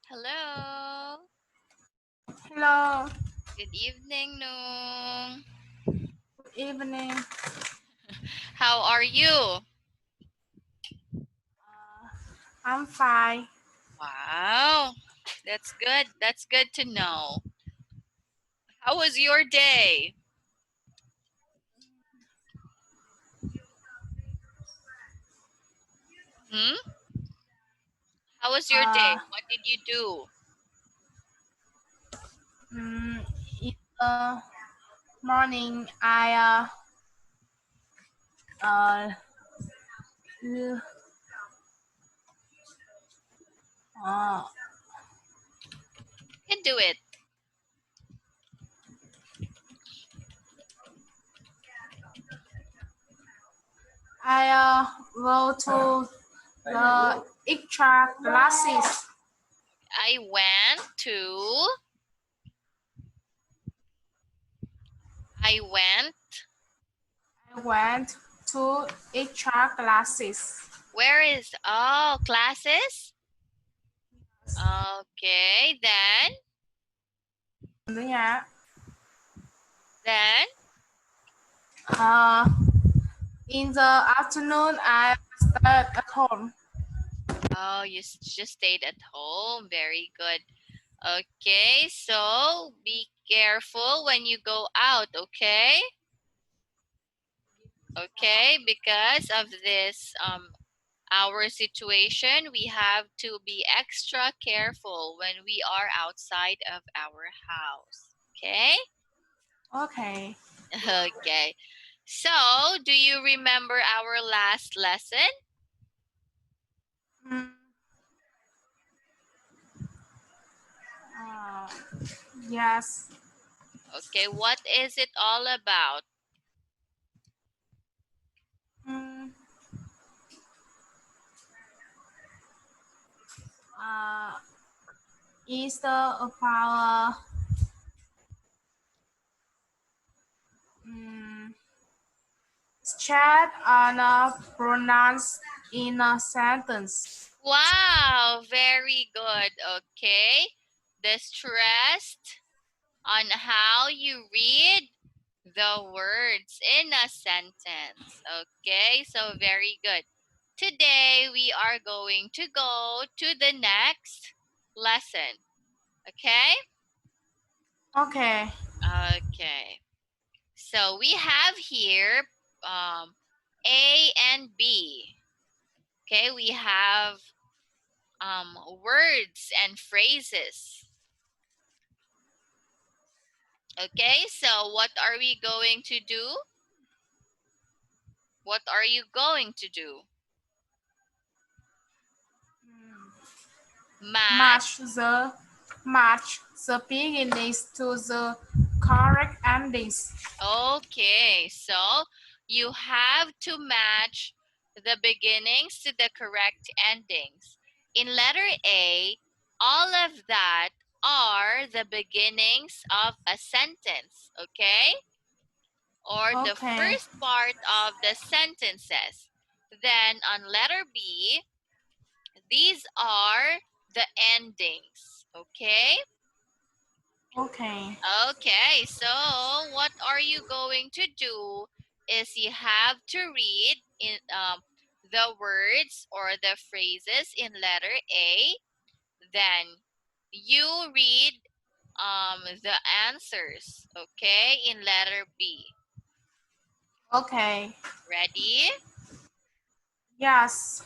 Hello. Hello, Good evening, Nhung. good evening. How are you? I'm fine. Wow. That's good. That's good to know. How was your day? Hmm? How was your day? Uh, What did you do? mm, in the morning, uh, l- uh, You can do it. go to the extra classes. I went to I went I went to extra classes. where is classes? Okay, Yeah. then Uh, in the afternoon, I stayed at home. oh you just stayed at home. Very good. Okay, so be careful when you go out, okay? Okay, because of this our situation, we have to be extra careful when we are outside of our house. Okay? Okay. Okay. So, do you remember our last lesson? Mm, uh, yes. Okay, what is it all about? Mm, uh, is about mm, chat and pronounce in a sentence. Wow, very good. Okay. The stressed on how you read the words in a sentence. Okay, so very good. Today we are going to go to the next lesson. Okay? Okay. Okay. So we have here A and B. Okay, we have words and phrases. Okay, so what are we going to do? What are you going to do? Match Match. the match the beginnings to the correct endings. Okay, so you have to match the beginnings to the correct endings. In letter A, all of that are the beginnings of a sentence, okay? Or the Okay. first part of the sentences. Then on letter B, these are the endings, okay? Okay. Okay, so what are you going to do is you have to read in the words or the phrases in letter A. Then you read the answers, okay, in letter B. Okay. Ready? Yes.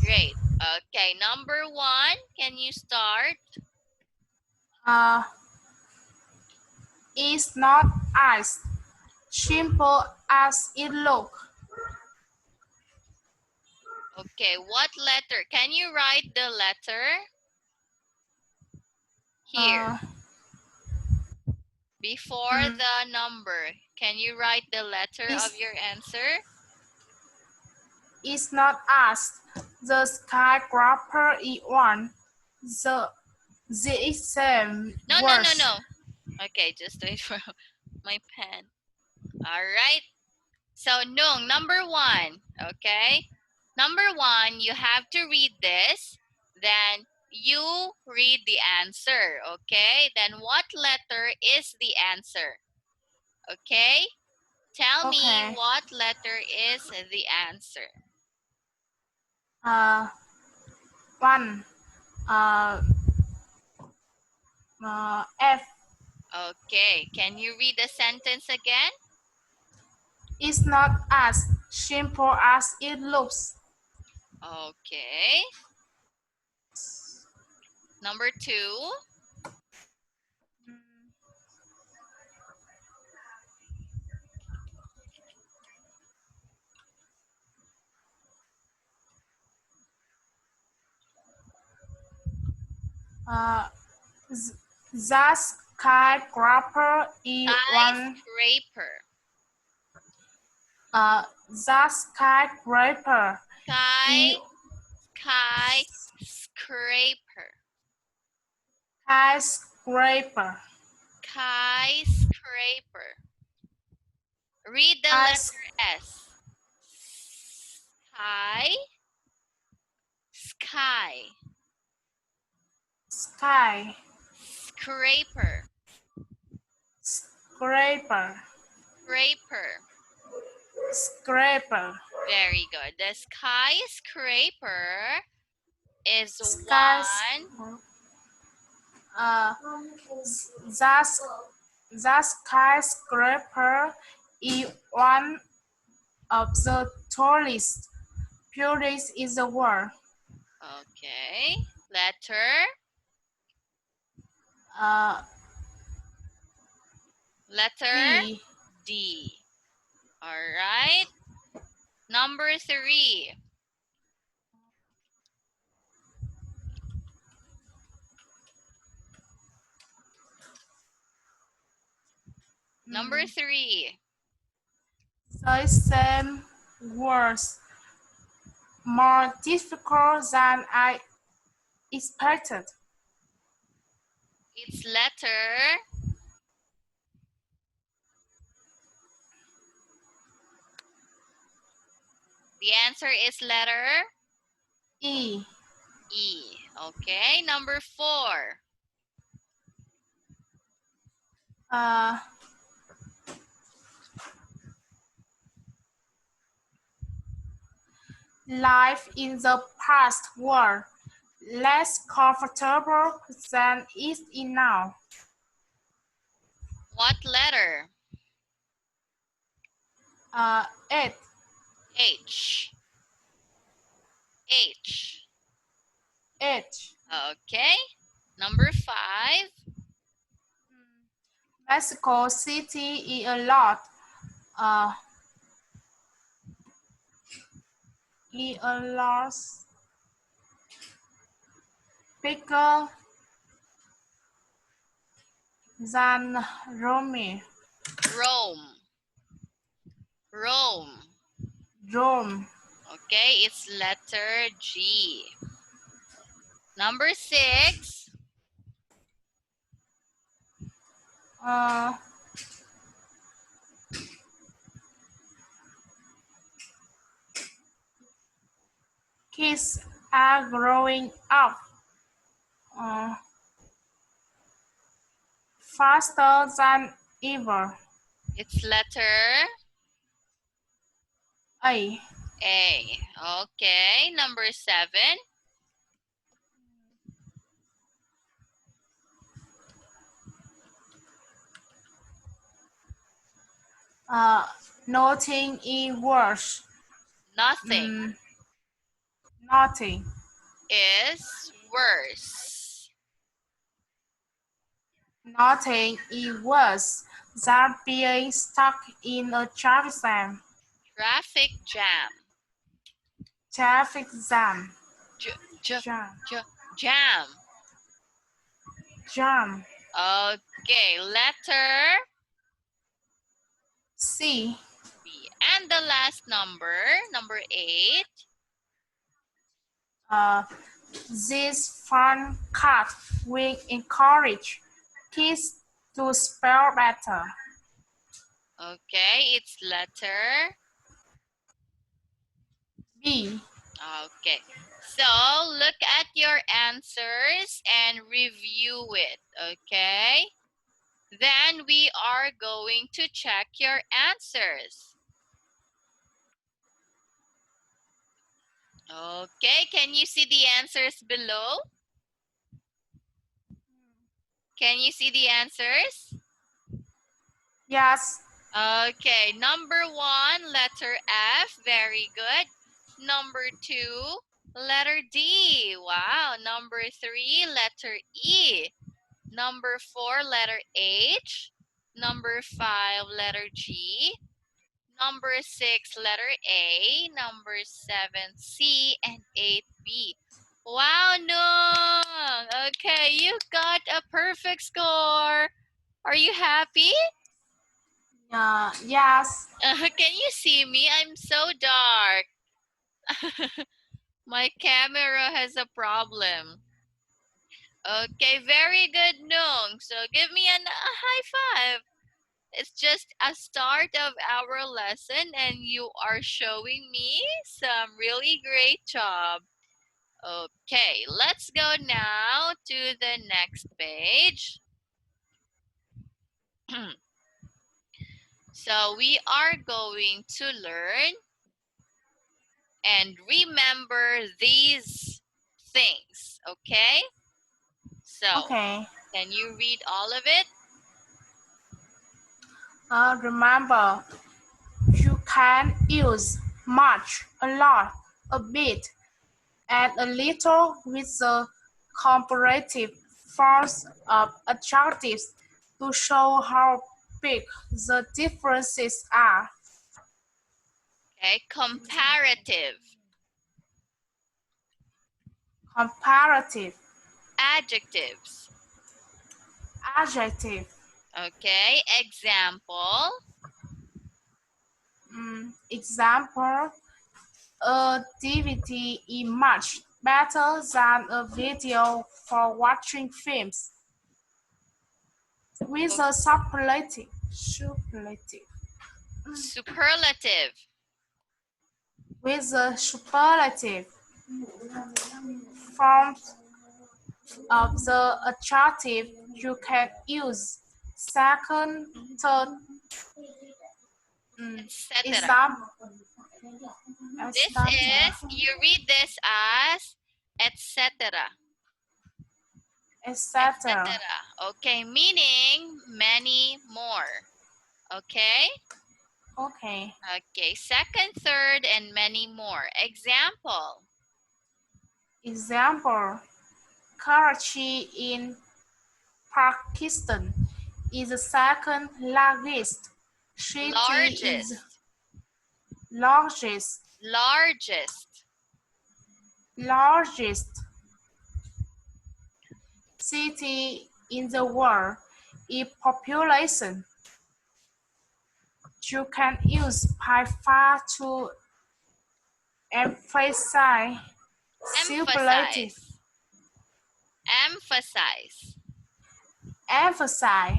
Great. Okay, number one, can you start? Uh, it's not as simple as it looks. Okay, what letter? Can you write the letter here? Uh, Before mm, the number, can you write the letter of it's your answer? It's not us. The skyscraper is one. The exam No, no, no, worse. no. Okay, just wait for my pen. All right. So, Nhung, number one, okay? Number one, you have to read this. Then you read the answer, okay? Then what letter is the answer? Okay? Tell me Okay. what letter is the answer. One. F. Okay, can you read the sentence again? It's not as simple as it looks. Okay. Number 2. Uh, the skyscraper is one. Skyscraper. The skyscraper is Skyscraper. skyscraper. Skyscraper. Read the letter S. Sky. Sky. Sky. Scraper. Scraper. Scraper. Scraper. Very good. The skyscraper is Skies. one. Uh, the skyscraper is one of the tallest buildings in the world. Okay. Letter. Letter D. D. All right. Number 3. Number 3. The same words more difficult than I expected. It's letter. The answer is letter E. E. Okay. Number 4. Life in the past was less comfortable than it is now. What letter? It. H. H. It. Okay. Number 5. Mexico City is a lot. Is a lot bigger than Rome. Rome. Rome. Rome. Okay, it's letter G. Number 6. Kids are growing up faster than ever. It's letter A. A. Okay, number 7. Nothing is worse. Nothing Nothing. is worse. Nothing is worse than being stuck in a traffic jam. Traffic jam. Traffic jam. J j Jam. j jam. Jam. Okay, letter C. B. And the last number 8. This fun card will encourage kids to spell better. Okay, it's letter B. Okay. So look at your answers and review it, okay? Then we are going to check your answers. Okay, can you see the answers below? Can you see the answers? Yes. Okay, number 1, letter F, very good. Number 2, letter D, wow. Number 3, letter E. Number 4, letter H. Number 5, letter G. Number 6, letter A. Number 7, C. And 8, B. Wow, Nhung! Okay, you got a perfect score. Are you happy? Yes. Can you see me? I'm so dark. My camera has a problem. Okay, very good, Nhung. So give me a high five. It's just a start of our lesson and you are showing me some really great job. Okay, let's go now to the next page. So we are going to learn and remember these things, okay? So, Okay. can you read all of it? Remember, you can use much, a lot, a bit, and a little with the comparative forms of adjectives to show how big the differences are. Okay, comparative, Comparative, adjectives. adjective, Okay, example. example, a DVD is much better than a video for watching films. With a Superlative, with a superlative forms of the adjective, you can use second, third, etc. example, This is, you read this as etc. etc. Etc. Okay, meaning many more. Okay? Okay. Okay, second, third, and many more. Example. Example, Karachi in Pakistan is the second largest city is Largest. largest Largest. largest city in the world in population. You can use by far to emphasize superlative. Emphasize. Emphasize. Emphasize.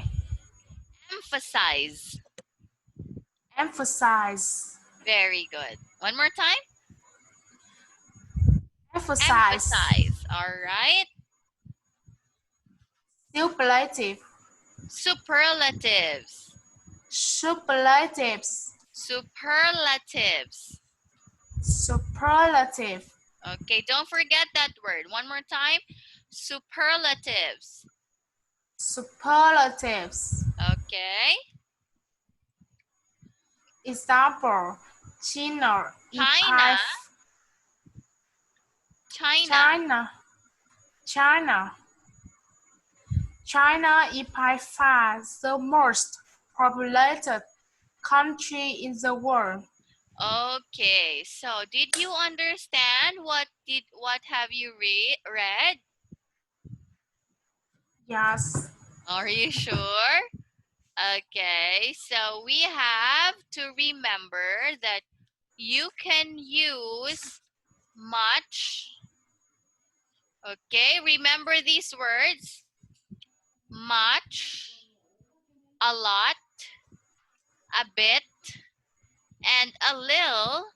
Emphasize. Emphasize. Very good. One more time. Emphasize. Emphasize. All right. Superlative. Superlatives. Superlatives. Superlatives. Superlative. Okay, don't forget that word. One more time. Superlatives. Superlatives. Okay. Example, China, China. China. China, China. China is by far the most populated country in the world. Okay, so did you understand what have you read? Yes. Are you sure? Okay, so we have to remember that you can use much. Okay, remember these words. Much, a lot, a bit, and a little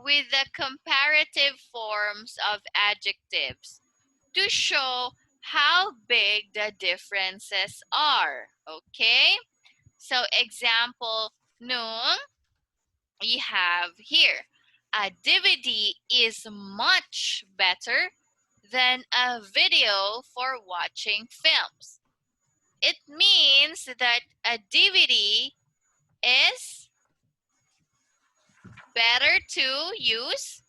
with the comparative forms of adjectives to show how big the differences are. Okay? So example, Nhung, we have here, a DVD is much better than a video for watching films. It means that a DVD is better to use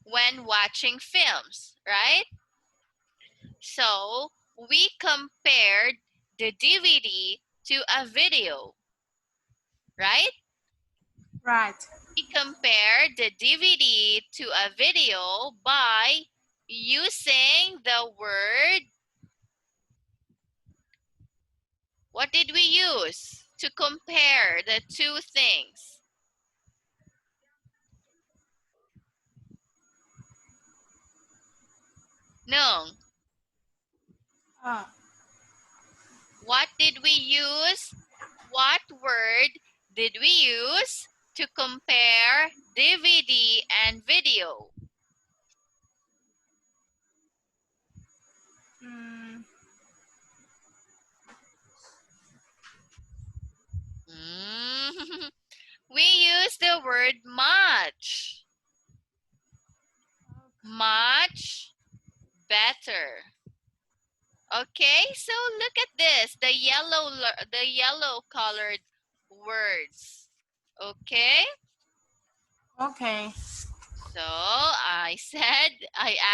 when watching films, right? So we compared the DVD to a video, right? Right. We compared the DVD to a video by using the word. What did we use to compare the two things? No. Uh, What did we use? What word did we use to compare DVD and video? mm, Mm. We use the word much. Much better. Okay, so look at this, the yellow colored words. Okay, okay. so I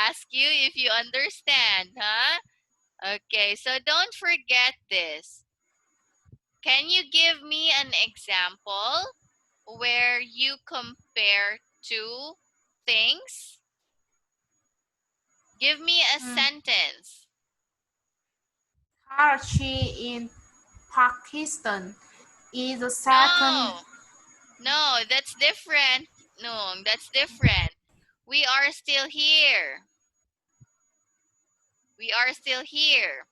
ask you if you understand, huh? Okay, so don't forget this. Can you give me an example where you compare two things? Give me a Mm. sentence. Karachi in Pakistan is the second. No, no, that's different. No, that's different. We are still here. We are still here.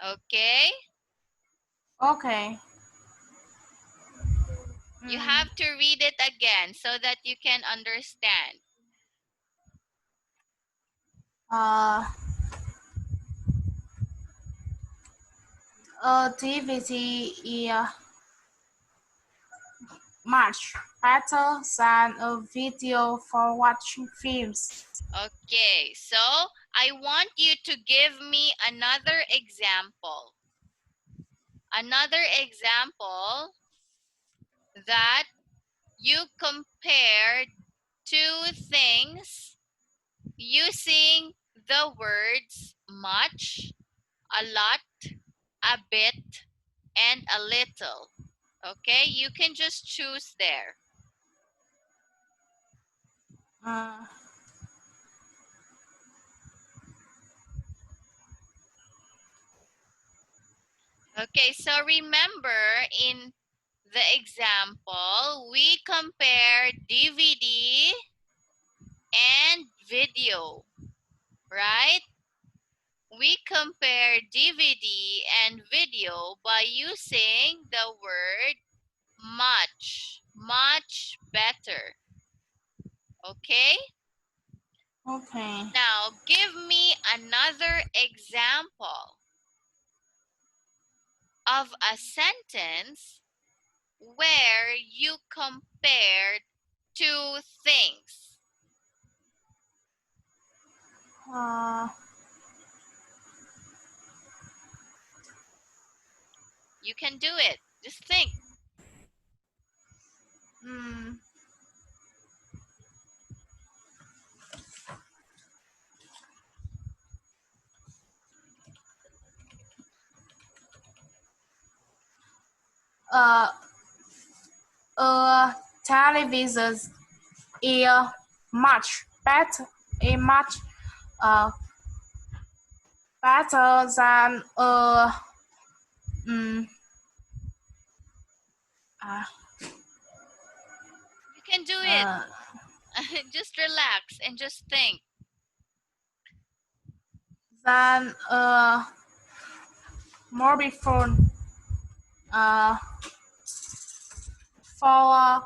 Okay? Okay. You Mm, have to read it again so that you can understand. uh, a DVD is much better than a video for watching films. Okay, so I want you to give me another example. Another example that you compared two things using the words much, a lot, a bit, and a little. Okay, you can just choose there. Uh, Okay, so remember in the example, we compared DVD and video, right? We compare DVD and video by using the word much, much better. Okay? okay. Now, give me another example of a sentence where you compared two things. Uh, You can do it. Just think. mm, uh, television is much better, much uh, better than mm, uh, You can do it. uh, Just relax and just think. than mobile phone. Uh, for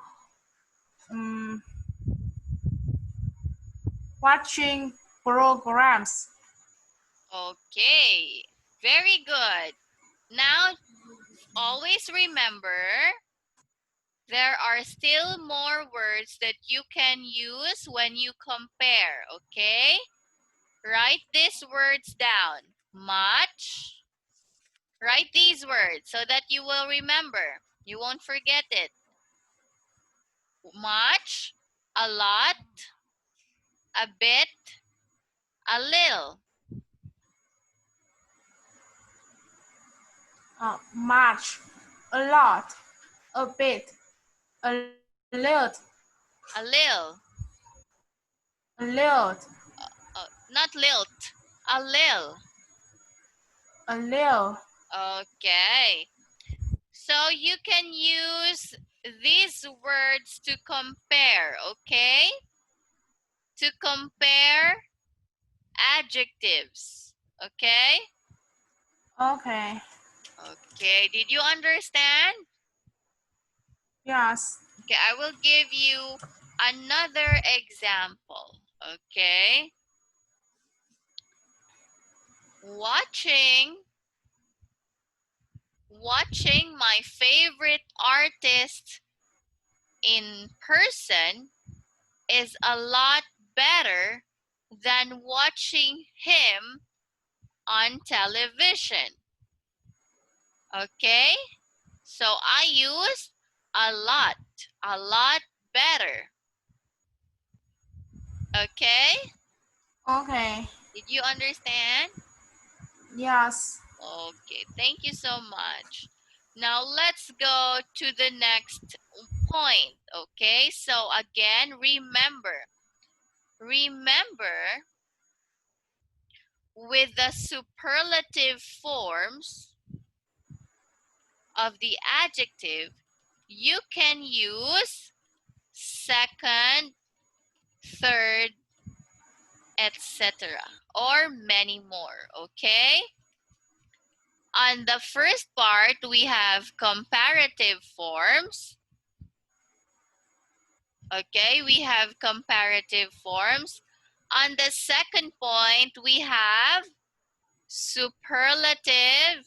um, watching programs. Okay, very good. Now, always remember there are still more words that you can use when you compare, okay? Write these words down. Much. Write these words so that you will remember. You won't forget it. Much, a lot, a bit, a little. Much, a lot, a bit, a little, A little. a little, Not lilt. A lil. a little. Okay. So you can use these words to compare, okay? To compare adjectives, okay? Okay. Okay, did you understand? Yes. Okay, I will give you another example, okay? Watching my favorite artist in person is a lot better than watching him on television. Okay? So I use a lot better. Okay? Okay. Did you understand? Yes. Okay, thank you so much. Now let's go to the next point. Okay, so again, remember with the superlative forms of the adjective, you can use second, third, etc. or many more, okay? On the first part, we have comparative forms. Okay, we have comparative forms. On the second point, we have superlative,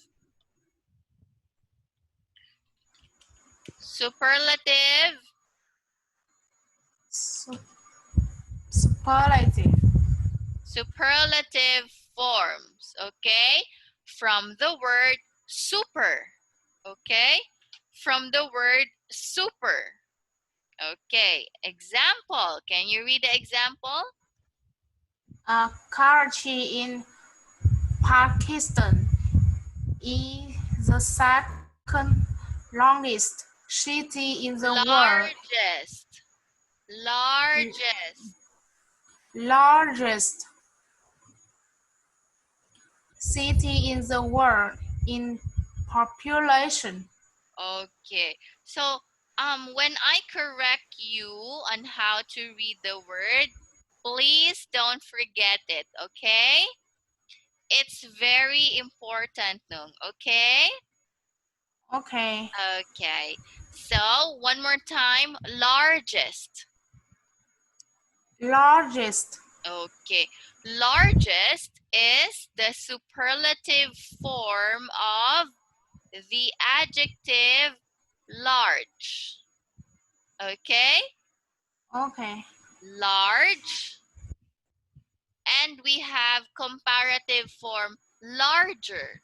superlative, Su- superlative. superlative forms, okay? From the word super, okay? From the word super. Okay, example. Can you read the example? Karachi in Pakistan is the second longest city in the world. Largest, largest. Largest city in the world in population. Okay, so when I correct you on how to read the word, please don't forget it, okay? It's very important, Nhung, okay? Okay. Okay, so one more time, largest. Largest. Okay, largest is the superlative form of the adjective large. Okay, Okay. large, and we have comparative form larger.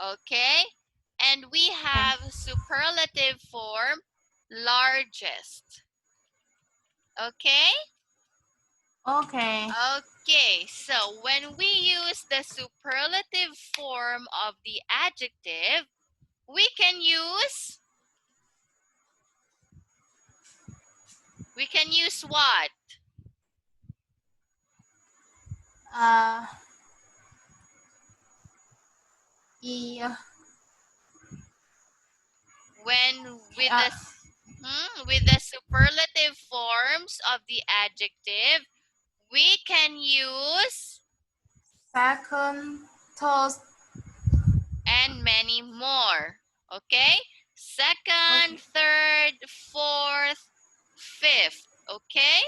Okay, and we Okay. have superlative form largest. Okay. Okay. Okay, so when we use the superlative form of the adjective, we can use what? Uh, e, When with uh, with the superlative forms of the adjective, we can use second, third, and many more. Okay? Second, Okay. third, fourth, fifth. Okay?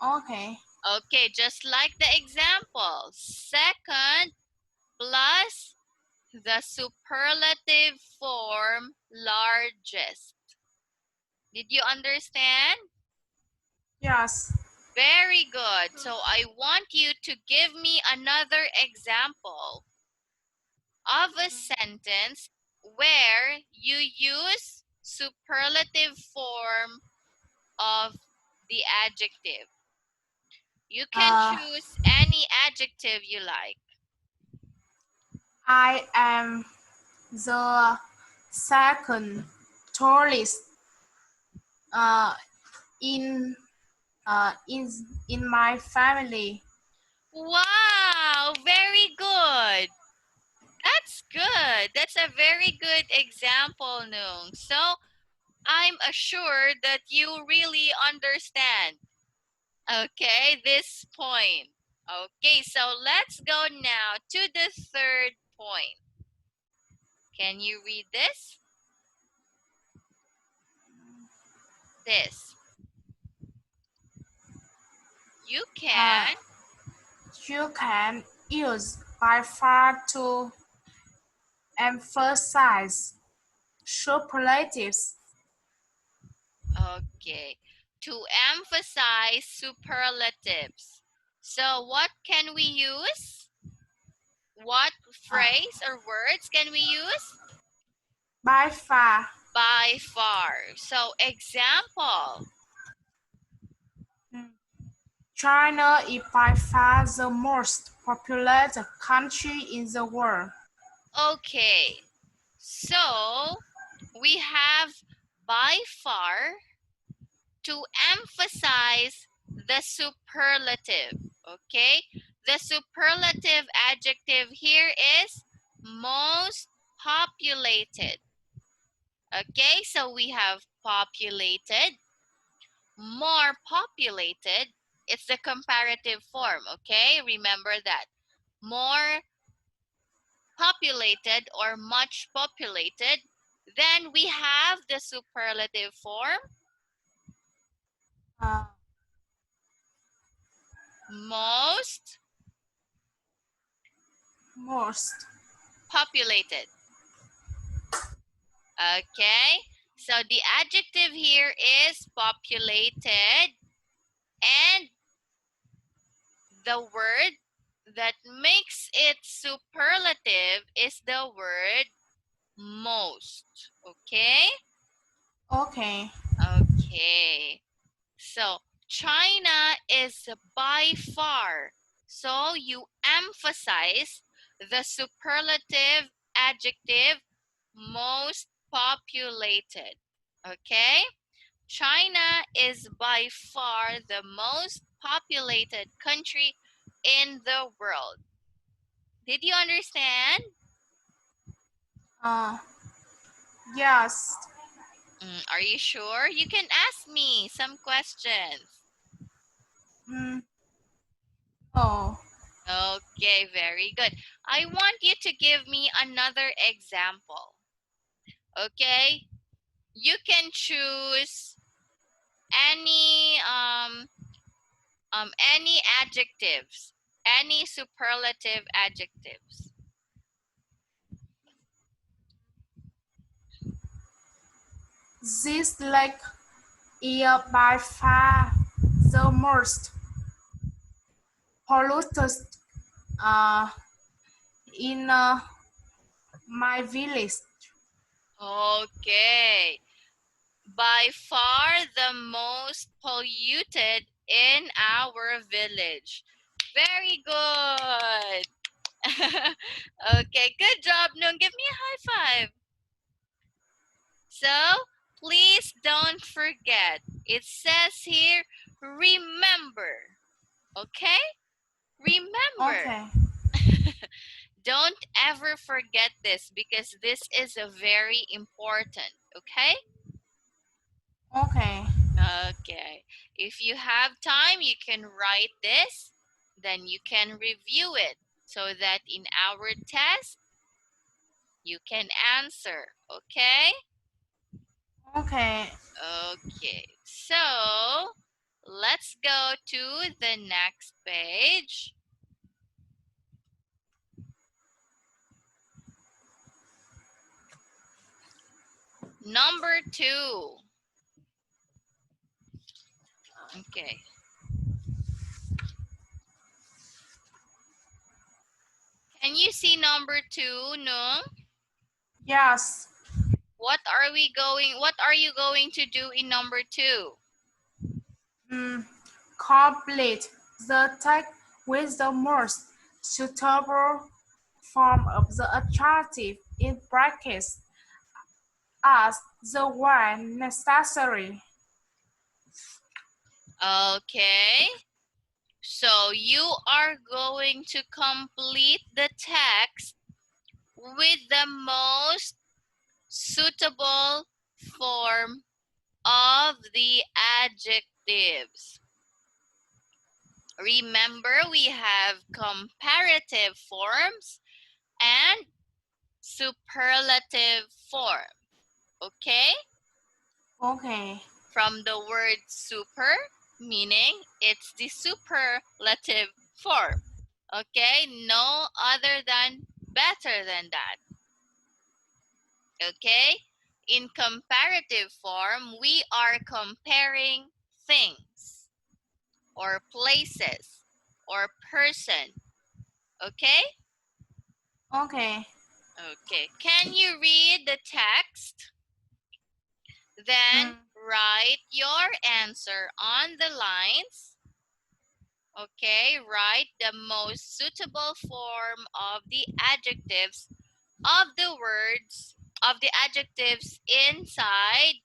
Okay. Okay, just like the example. Second plus the superlative form largest. Did you understand? Yes. Very good. So I want you to give me another example of a sentence where you use superlative form of the adjective. You can Uh, choose any adjective you like. I am the second tallest uh, in in my family. Wow, very good. That's good. That's a very good example, Nhung. So I'm assured that you really understand, okay, this point. Okay, so let's go now to the third point. Can you read this? This. You Uh, can. you can use by far to emphasize superlatives. Okay. To emphasize superlatives. So what can we use? What Uh, phrase or words can we use? by far. By far. So example. Mm. China is by far the most populated country in the world. Okay. So we have by far to emphasize the superlative. Okay. The superlative adjective here is most populated. Okay. So we have populated, more populated. It's the comparative form. Okay. Remember that. More populated or much populated. Then we have the superlative form, Uh, most most. populated. Okay, so the adjective here is populated, and the word that makes it superlative is the word most. Okay? Okay. Okay. So China is by far. So you emphasize the superlative adjective most populated. Okay? China is by far the most populated country in the world. Did you understand? Uh, yes. Are you sure? You can ask me some questions. Mm, oh. Okay, very good. I want you to give me another example. Okay? You can choose any any adjectives, any superlative adjectives. This lake is by far the most polluted uh, in my village. Okay. By far the most polluted in our village. Very good. Okay, good job, Noon. Give me a high five. So, please don't forget. It says here, remember. Okay? Remember. Okay. Don't ever forget this because this is a very important. Okay? Okay. Okay. If you have time, you can write this. Then you can review it so that in our test, you can answer. Okay? Okay. Okay, so let's go to the next page. Number 2. Okay. Can you see number 2, Nhung? Yes. What are you going to do in number 2? Complete the text with the most suitable form of the adjective in brackets as the one necessary. Okay. So you are going to complete the text with the most suitable form of the adjectives. Remember, we have comparative forms and superlative form. Okay? Okay. From the word super, meaning it's the superlative form. Okay? No other than better than that. Okay? In comparative form, we are comparing things or places or person. Okay? Okay. Okay. Can you read the text? Then write your answer on the lines. Okay, write the most suitable form of the adjectives of the words of the adjectives inside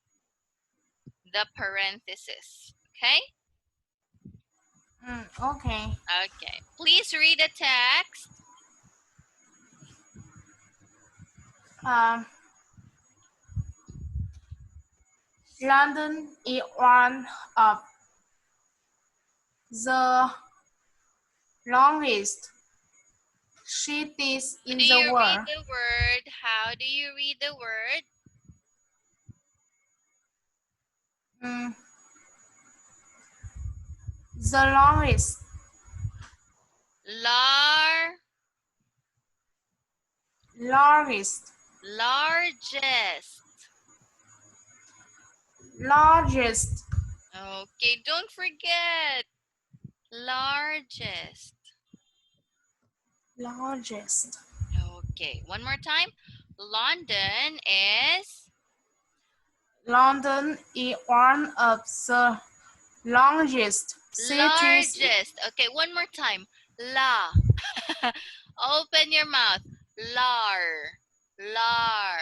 the parenthesis. Okay? Okay. Okay. Please read the text. Um, London is one of the longest cities How in do the you read world. the word? How do you read the word? Mm, the longest, Lar, largest, largest. largest, Okay, don't forget. Largest. largest. Okay, one more time. London is London is one of the longest cities. largest. Okay, one more time. La. Open your mouth. Lar. Lar.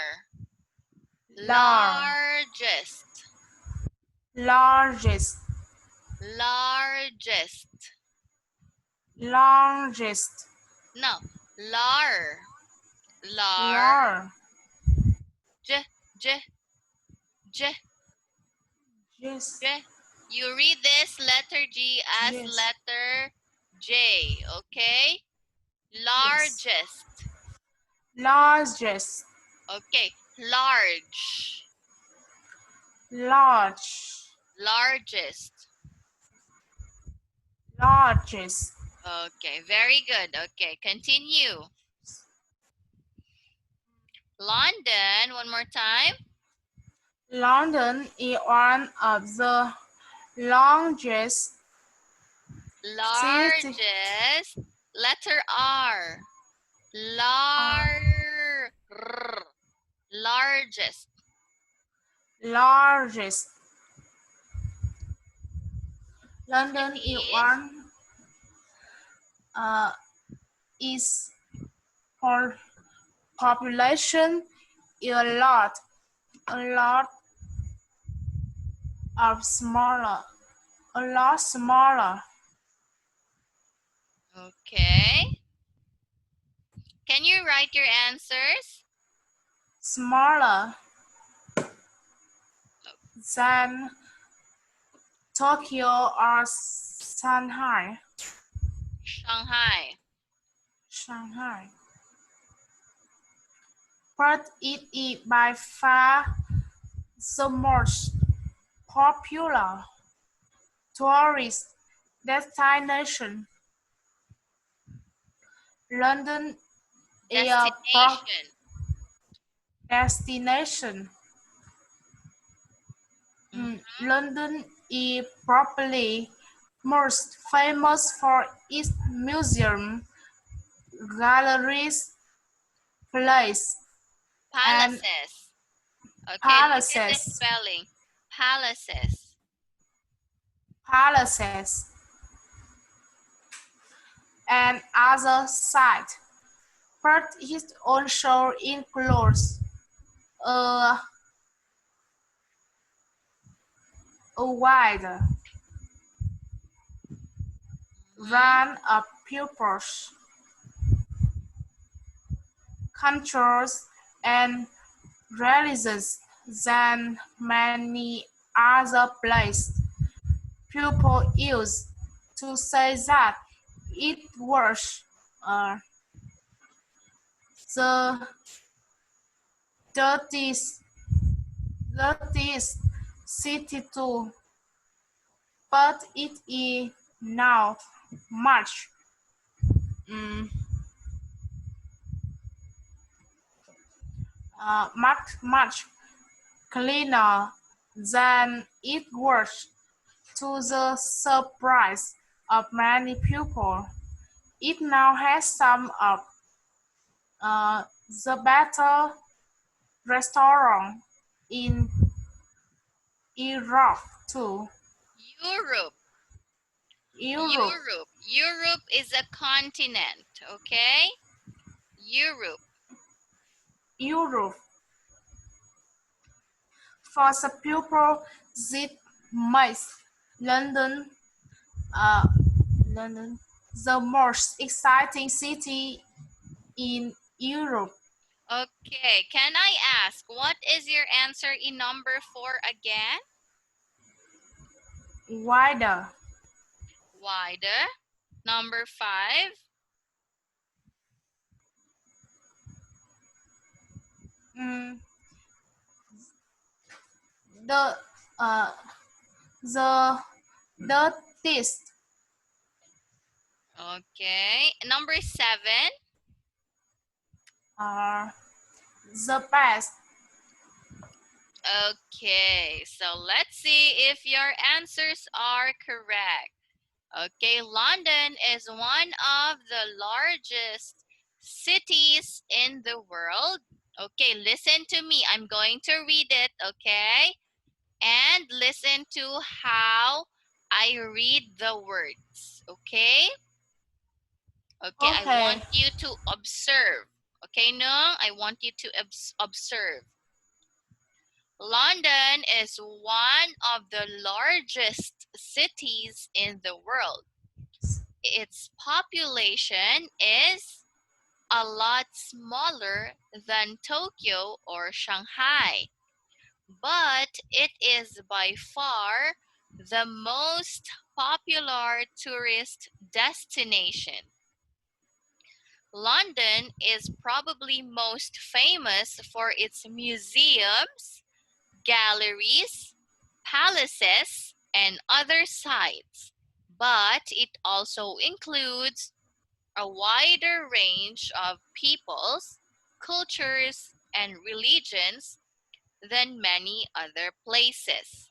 Largest. Largest, Largest. largest, No. Lar. Lar. large, J. J. J. yes, J. You read this letter G as yes, letter J. Okay? yes, Largest. largest, Okay. Large. large, Largest. largest. Okay. Very good. Okay. Continue. London. One more time. London is one of the longest cities. Largest. Letter R. Lar. Largest. Largest. London is Chinese. one is for population is a lot of smaller, a lot smaller, Okay. Can you write your answers? smaller than Tokyo or Shanghai. Shanghai. Shanghai. But it is by far the most popular tourist destination. London Airport Destination. destination. Mm-hmm. London is probably most famous for its museum, galleries, plays, and Palaces. Okay, look at the palaces. spelling. Palaces. Palaces and other sites, but it also includes a, a wide Mm-hmm. range of pupils, cultures, and religions than many other places. People used to say that it was uh, the dirtiest, dirtiest city too, but it is now much, mm, much cleaner than it was, to the surprise of many people. It now has some of the better restaurants in Europe too. Europe. Europe, Europe. Europe is a continent, okay? Europe. Europe. For the people that makes London, uh, London the most exciting city in Europe. Okay, can I ask, what is your answer in number 4 again? Wider, Wider. Number 5. mm, the uh, the dirtiest, Okay. Number 7. uh, the best. Okay, so let's see if your answers are correct. Okay, London is one of the largest cities in the world. Okay, listen to me. I'm going to read it, okay? And listen to how I read the words, okay? Okay, I Okay, want you to observe. Okay, Nhung, I want you to observe. London is one of the largest cities in the world. Its population is a lot smaller than Tokyo or Shanghai, but it is by far the most popular tourist destination. London is probably most famous for its museums, galleries, palaces, and other sites, but it also includes a wider range of peoples, cultures, and religions than many other places.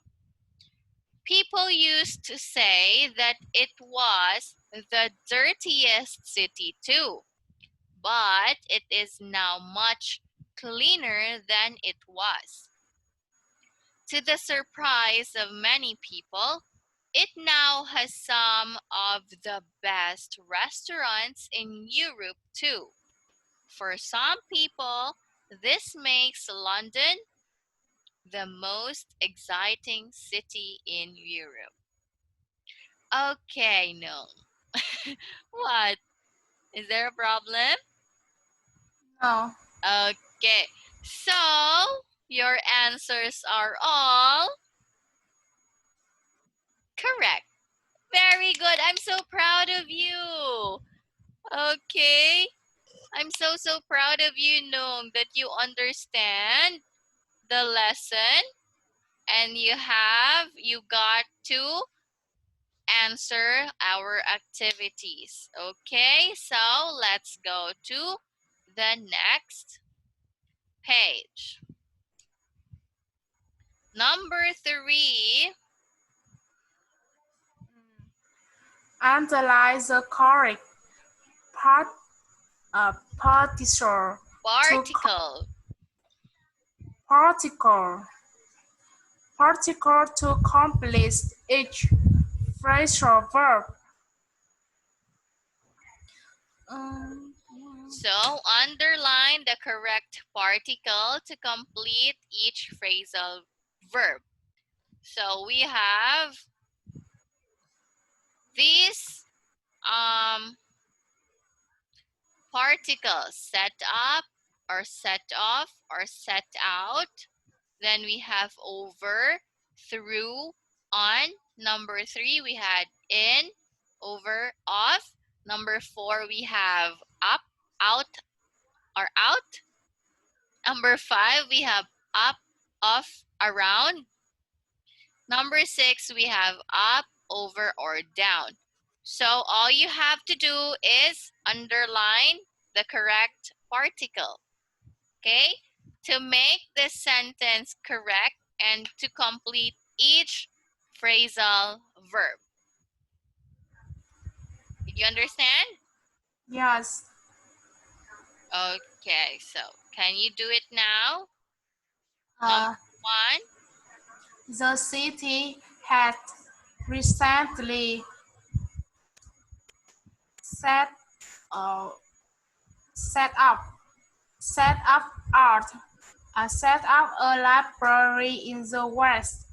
People used to say that it was the dirtiest city too, but it is now much cleaner than it was. To the surprise of many people, it now has some of the best restaurants in Europe too. For some people, this makes London the most exciting city in Europe. Okay, no. What? Is there a problem? no, Okay, so your answers are all correct. Very good. I'm so proud of you. Okay. I'm so proud of you, Noam, that you understand the lesson. and you got to answer our activities. Okay, so let's go to the next page. Number 3. Analyze the correct part, partition to Particle. particle to complete each phrasal verb. So underline the correct particle to complete each phrasal verb. So we have these particles: set up, or set off, or set out. Then we have over, through, on. Number 3, we had in, over, off. Number 4, we have up, out, or out. Number 5, we have up, off, around. Number 6, we have up, over, or down. So all you have to do is underline the correct particle, okay? To make this sentence correct and to complete each phrasal verb. Did you understand? Yes. Okay, so can you do it now? Uh, Number 1. the city had recently set uh, set up set up art set up a library in the west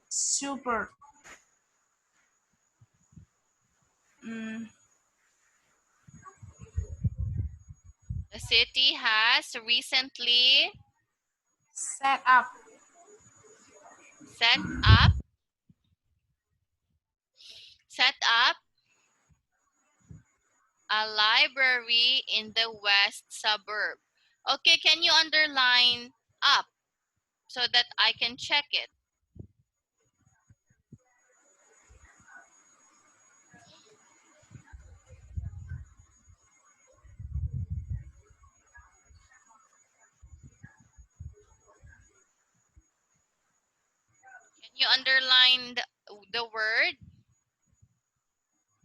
suburb. The city has recently Set up set up set up a library in the west suburb. Okay, can you underline up so that I can check it? Can you underline the word?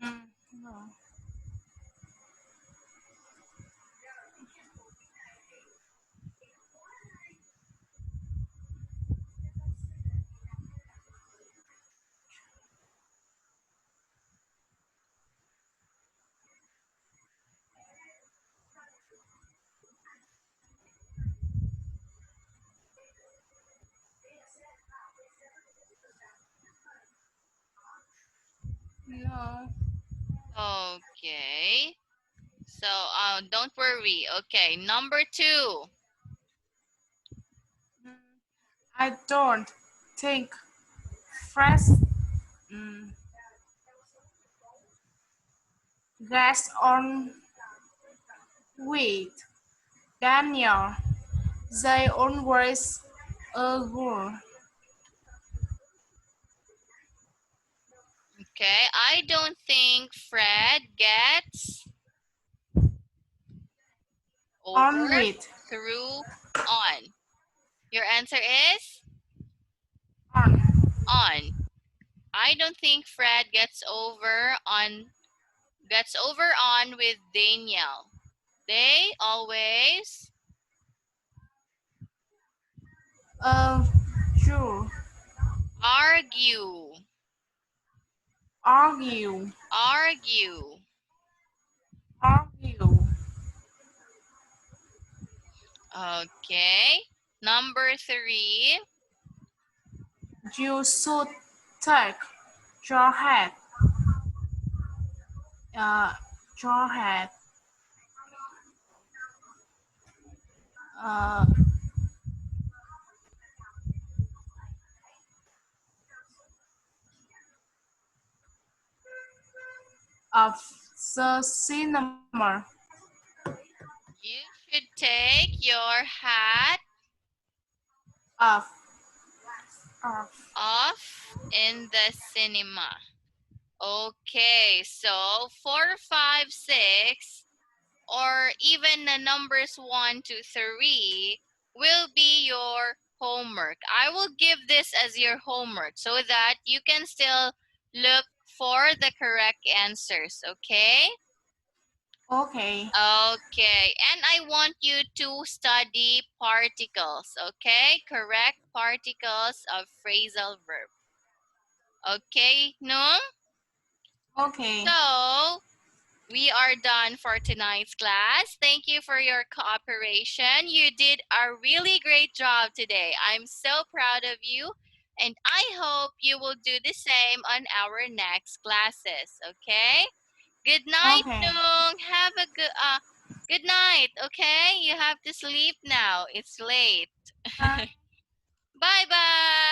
no. No. Okay. So don't worry. Okay, number 2. I don't think fresh gas on wheat. Daniel, they always agree. Okay, I don't think Fred gets over, On wheat. through, on. Your answer is On. on. I don't think Fred gets over on with Danielle. They always True. argue. Argue. Argue. Argue. Okay. Number 3. You should take your head. Uh, your head. Uh, of the cinema. You should take your hat Of Off in the cinema. Okay, so 4, 5, 6, or even the numbers 1 to 3 will be your homework. I will give this as your homework so that you can still look for the correct answers, okay? Okay. Okay, and I want you to study particles, okay? Correct particles of phrasal verb. Okay, Nhung? Okay. So, we are done for tonight's class. Thank you for your cooperation. You did a really great job today. I'm so proud of you, and I hope you will do the same on our next classes, okay? Good night, Okay. Nhung. Have a good night, okay? You have to sleep now. It's late. Bye. Bye-bye.